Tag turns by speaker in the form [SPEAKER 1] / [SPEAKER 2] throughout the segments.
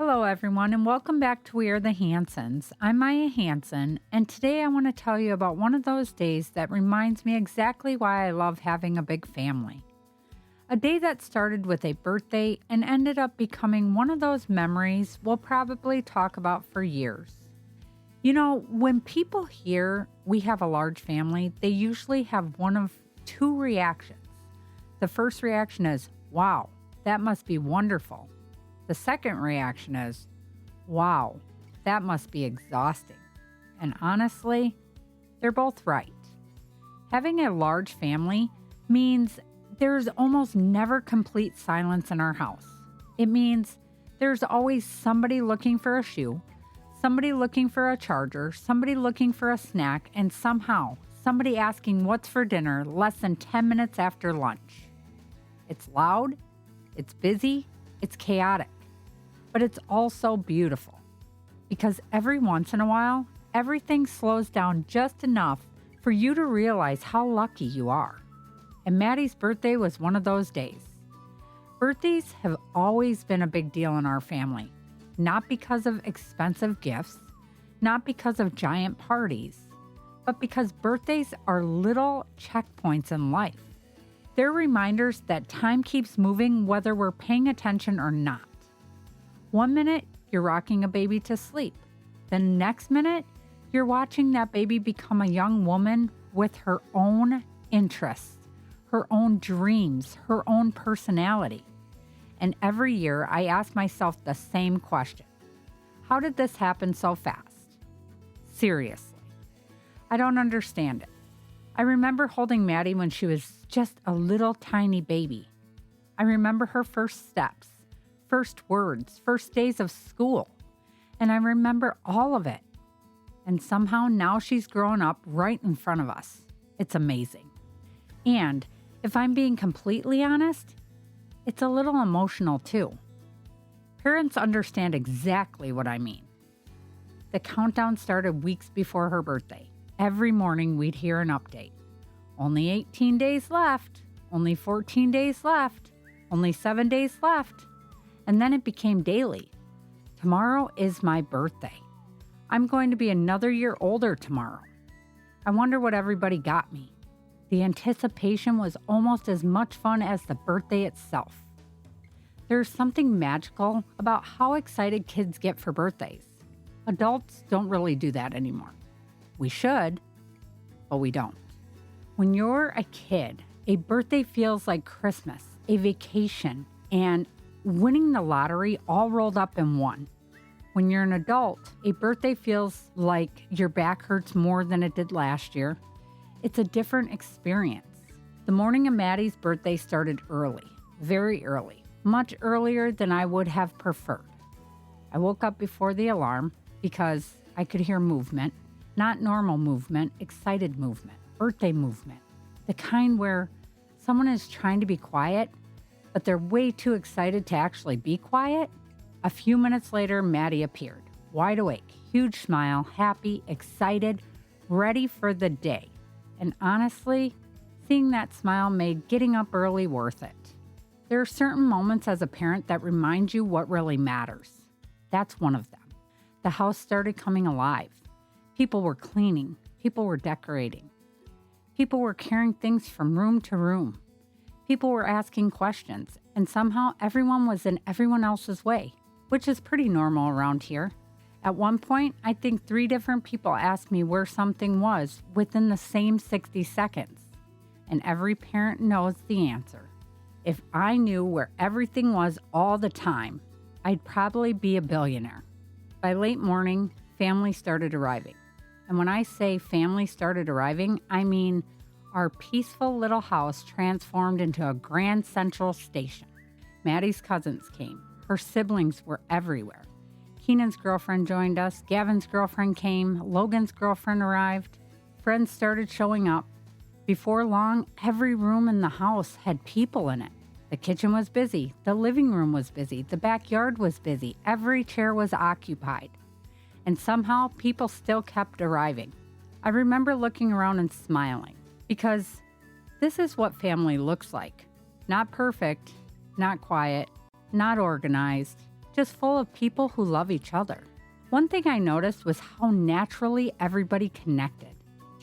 [SPEAKER 1] Hello, everyone, and welcome back to We Are the Hansons. I'm Maya Hanson, and today I want to tell you about one of those days that reminds me exactly why I love having a big family. A day that started with a birthday and ended up becoming one of those memories we'll probably talk about for years. You know, when people hear we have a large family, they usually have one of two reactions. The first reaction is, wow, that must be wonderful. The second reaction is, wow, that must be exhausting. And honestly, they're both right. Having a large family means there's almost never complete silence in our house. It means there's always somebody looking for a shoe, somebody looking for a charger, somebody looking for a snack, and somehow somebody asking what's for dinner less than 10 minutes after lunch. It's loud, it's busy, it's chaotic. But it's also beautiful because every once in a while, everything slows down just enough for you to realize how lucky you are. And Maddie's birthday was one of those days. Birthdays have always been a big deal in our family, not because of expensive gifts, not because of giant parties, but because birthdays are little checkpoints in life. They're reminders that time keeps moving whether we're paying attention or not. 1 minute, you're rocking a baby to sleep. The next minute, you're watching that baby become a young woman with her own interests, her own dreams, her own personality. And every year, I ask myself the same question. How did this happen so fast? Seriously. I don't understand it. I remember holding Maddie when she was just a little tiny baby. I remember her first steps. First words, first days of school. And I remember all of it. And somehow now she's grown up right in front of us. It's amazing. And if I'm being completely honest, it's a little emotional too. Parents understand exactly what I mean. The countdown started weeks before her birthday. Every morning we'd hear an update. Only 18 days left. Only 14 days left. Only 7 days left. And then it became daily. Tomorrow is my birthday. I'm going to be another year older tomorrow. I wonder what everybody got me. The anticipation was almost as much fun as the birthday itself. There's something magical about how excited kids get for birthdays. Adults don't really do that anymore. We should, but we don't. When you're a kid, a birthday feels like Christmas, a vacation, and winning the lottery all rolled up in one. When you're an adult, a birthday feels like your back hurts more than it did last year. It's a different experience. The morning of Maddie's birthday started early, very early, much earlier than I would have preferred. I woke up before the alarm because I could hear movement, not normal movement, excited movement, birthday movement, the kind where someone is trying to be quiet but they're way too excited to actually be quiet. A few minutes later, Maddie appeared, wide awake, huge smile, happy, excited, ready for the day. And honestly, seeing that smile made getting up early worth it. There are certain moments as a parent that remind you what really matters. That's one of them. The house started coming alive. People were cleaning. People were decorating. People were carrying things from room to room. People were asking questions, and somehow everyone was in everyone else's way, which is pretty normal around here. At one point, I think 3 different people asked me where something was within the same 60 seconds. And every parent knows the answer. If I knew where everything was all the time, I'd probably be a billionaire. By late morning, family started arriving. And when I say family started arriving, I mean our peaceful little house transformed into a grand central station. Maddie's cousins came. Her siblings were everywhere. Keenan's girlfriend joined us. Gavin's girlfriend came. Logan's girlfriend arrived. Friends started showing up. Before long, every room in the house had people in it. The kitchen was busy. The living room was busy. The backyard was busy. Every chair was occupied. And somehow, people still kept arriving. I remember looking around and smiling. Because this is what family looks like. Not perfect, not quiet, not organized, just full of people who love each other. One thing I noticed was how naturally everybody connected.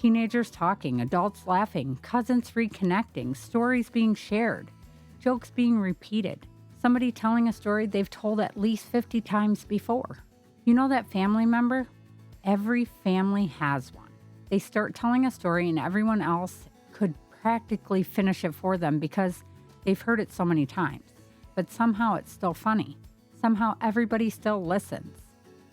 [SPEAKER 1] Teenagers talking, adults laughing, cousins reconnecting, stories being shared, jokes being repeated, somebody telling a story they've told at least 50 times before. You know that family member? Every family has one. They start telling a story and everyone else could practically finish it for them because they've heard it so many times. But somehow it's still funny. Somehow everybody still listens.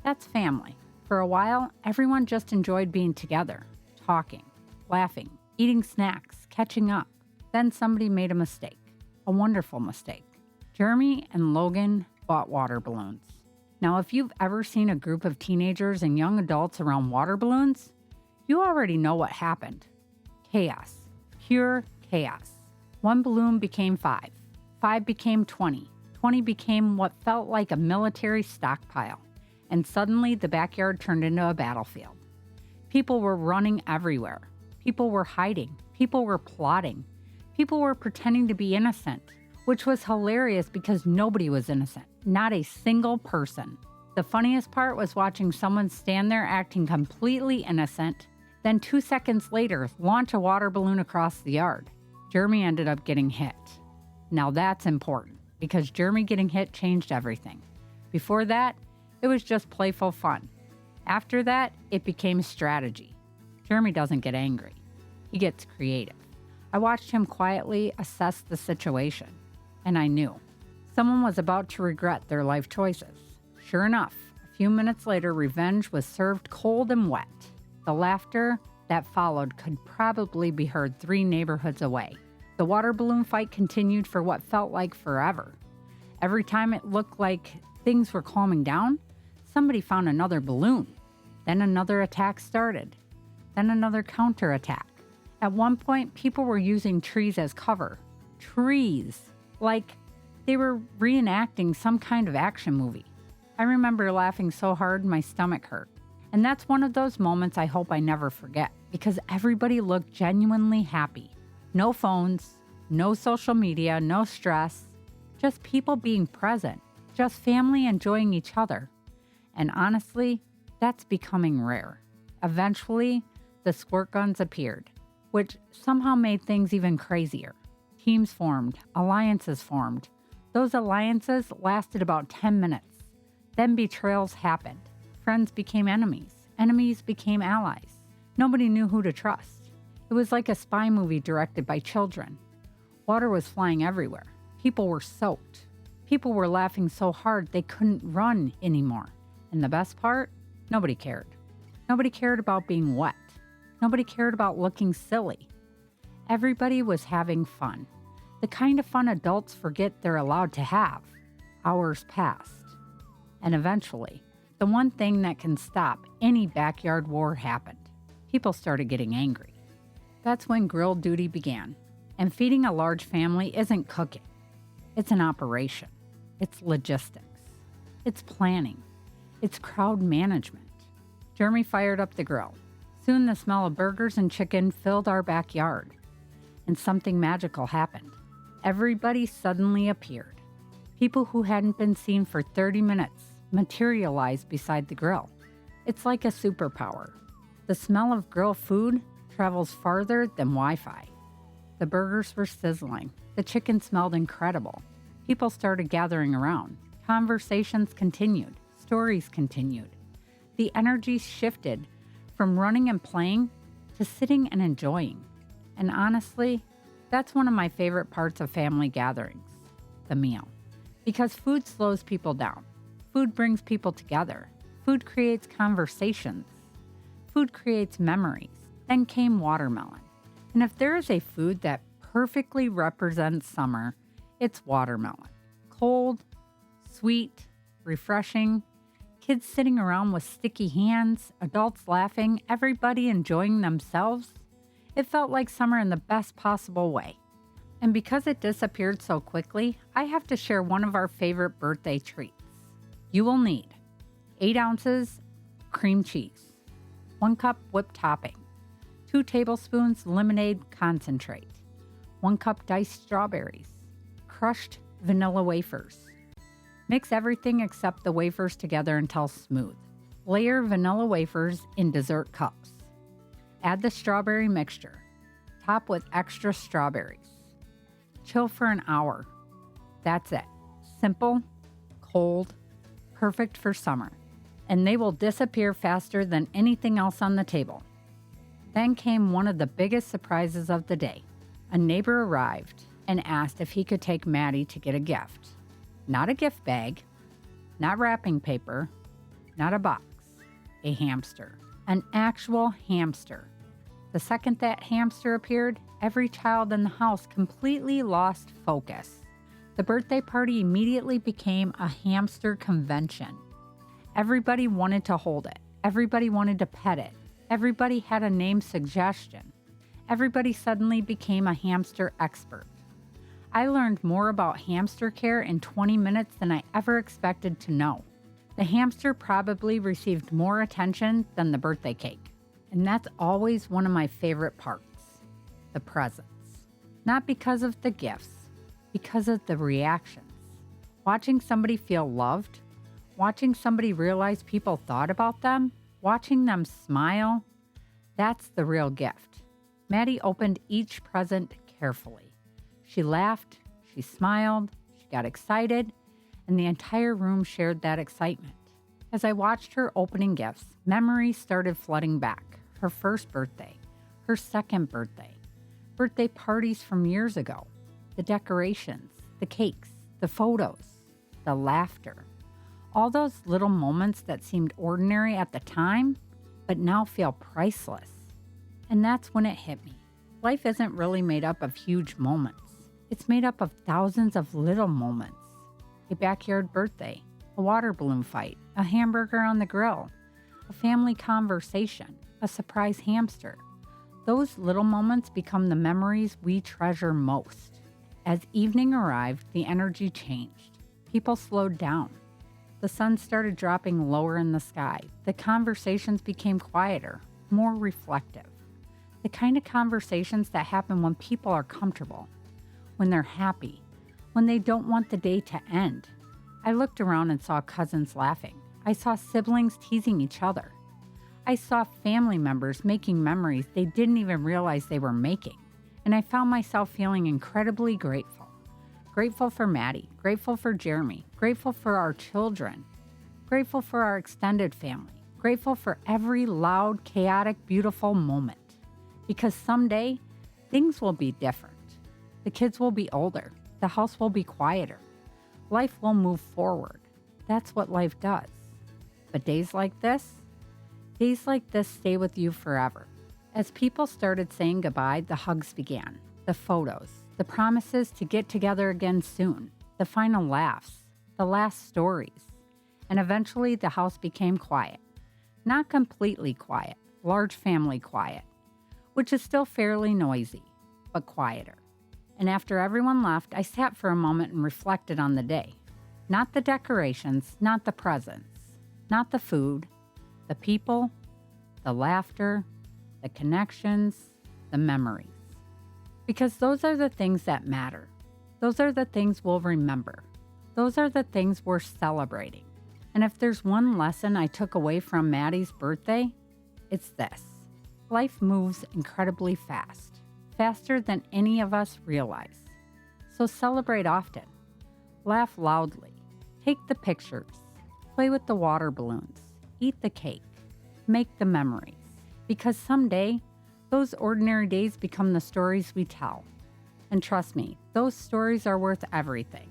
[SPEAKER 1] That's family. For a while, everyone just enjoyed being together, talking, laughing, eating snacks, catching up. Then somebody made a mistake, a wonderful mistake. Jeremy and Logan bought water balloons. Now, if you've ever seen a group of teenagers and young adults around water balloons, you already know what happened. Chaos. Pure chaos. One balloon became 5. 5 became 20. 20 became what felt like a military stockpile. And suddenly the backyard turned into a battlefield. People were running everywhere. People were hiding. People were plotting. People were pretending to be innocent, which was hilarious because nobody was innocent. Not a single person. The funniest part was watching someone stand there acting completely innocent, then 2 seconds later launch a water balloon across the yard. Jeremy ended up getting hit. Now that's important because Jeremy getting hit changed everything. Before that, it was just playful fun. After that, it became strategy. Jeremy doesn't get angry. He gets creative. I watched him quietly assess the situation, and I knew someone was about to regret their life choices. Sure enough, a few minutes later, revenge was served cold and wet. The laughter that followed could probably be heard 3 neighborhoods away. The water balloon fight continued for what felt like forever. Every time it looked like things were calming down, somebody found another balloon. Then another attack started. Then another counterattack. At one point, people were using trees as cover. Trees. Like they were reenacting some kind of action movie. I remember laughing so hard my stomach hurt. And that's one of those moments I hope I never forget because everybody looked genuinely happy. No phones, no social media, no stress, just people being present, just family enjoying each other. And honestly, that's becoming rare. Eventually, the squirt guns appeared, which somehow made things even crazier. Teams formed, alliances formed. Those alliances lasted about 10 minutes. Then betrayals happened. Friends became enemies. Enemies became allies. Nobody knew who to trust. It was like a spy movie directed by children. Water was flying everywhere. People were soaked. People were laughing so hard they couldn't run anymore. And the best part? Nobody cared. Nobody cared about being wet. Nobody cared about looking silly. Everybody was having fun. The kind of fun adults forget they're allowed to have. Hours passed. And eventually, the one thing that can stop any backyard war happened. People started getting angry. That's when grill duty began. And feeding a large family isn't cooking. It's an operation. It's logistics. It's planning. It's crowd management. Jeremy fired up the grill. Soon the smell of burgers and chicken filled our backyard. And something magical happened. Everybody suddenly appeared. People who hadn't been seen for 30 minutes materialized beside the grill. It's like a superpower. The smell of grill food travels farther than Wi-Fi. The burgers were sizzling. The chicken smelled incredible. People started gathering around. Conversations continued. Stories continued. The energy shifted from running and playing to sitting and enjoying. And honestly, that's one of my favorite parts of family gatherings, the meal. Because food slows people down. Food brings people together. Food creates conversations. Food creates memories. Then came watermelon. And if there is a food that perfectly represents summer, it's watermelon. Cold, sweet, refreshing, kids sitting around with sticky hands, adults laughing, everybody enjoying themselves. It felt like summer in the best possible way. And because it disappeared so quickly, I have to share one of our favorite birthday treats. You will need 8 ounces cream cheese, 1 cup whipped topping, 2 tablespoons lemonade concentrate, 1 cup diced strawberries, crushed vanilla wafers. Mix everything except the wafers together until smooth. Layer vanilla wafers in dessert cups. Add the strawberry mixture. Top with extra strawberries. Chill for an hour. That's it. Simple, cold, perfect for summer. And they will disappear faster than anything else on the table. Then came one of the biggest surprises of the day. A neighbor arrived and asked if he could take Maddie to get a gift. Not a gift bag, not wrapping paper, not a box, a hamster, an actual hamster. The second that hamster appeared, every child in the house completely lost focus. The birthday party immediately became a hamster convention. Everybody wanted to hold it. Everybody wanted to pet it. Everybody had a name suggestion. Everybody suddenly became a hamster expert. I learned more about hamster care in 20 minutes than I ever expected to know. The hamster probably received more attention than the birthday cake. And that's always one of my favorite parts, the presents. Not because of the gifts, because of the reactions. Watching somebody feel loved, watching somebody realize people thought about them, watching them smile, that's the real gift. Maddie opened each present carefully. She laughed, she smiled, she got excited, and the entire room shared that excitement. As I watched her opening gifts, memories started flooding back. Her first birthday, her second birthday parties from years ago, the decorations, the cakes, the photos, the laughter. All those little moments that seemed ordinary at the time, but now feel priceless. And that's when it hit me. Life isn't really made up of huge moments. It's made up of thousands of little moments. A backyard birthday, a water balloon fight, a hamburger on the grill, a family conversation, a surprise hamster. Those little moments become the memories we treasure most. As evening arrived, the energy changed. People slowed down. The sun started dropping lower in the sky. The conversations became quieter, more reflective. The kind of conversations that happen when people are comfortable, when they're happy, when they don't want the day to end. I looked around and saw cousins laughing. I saw siblings teasing each other. I saw family members making memories they didn't even realize they were making. And I found myself feeling incredibly grateful. Grateful for Maddie, grateful for Jeremy, grateful for our children, grateful for our extended family, grateful for every loud, chaotic, beautiful moment. Because someday, things will be different. The kids will be older. The house will be quieter. Life will move forward. That's what life does. But days like this stay with you forever. As people started saying goodbye, the hugs began, the photos, the promises to get together again soon, the final laughs, the last stories. And eventually the house became quiet. Not completely quiet, large family quiet, which is still fairly noisy, but quieter. And after everyone left, I sat for a moment and reflected on the day. Not the decorations, not the presents, not the food, the people, the laughter, the connections, the memories. Because those are the things that matter. Those are the things we'll remember. Those are the things we're celebrating. And if there's one lesson I took away from Maddie's birthday, it's this. Life moves incredibly fast, faster than any of us realize. So celebrate often. Laugh loudly. Take the pictures. Play with the water balloons. Eat the cake. Make the memories. Because someday, those ordinary days become the stories we tell. And trust me, those stories are worth everything.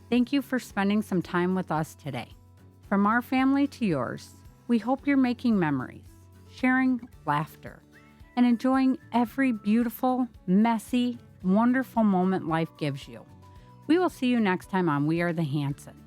[SPEAKER 1] Thank you for spending some time with us today. From our family to yours, we hope you're making memories, sharing laughter, and enjoying every beautiful, messy, wonderful moment life gives you. We will see you next time on We Are the Hansons.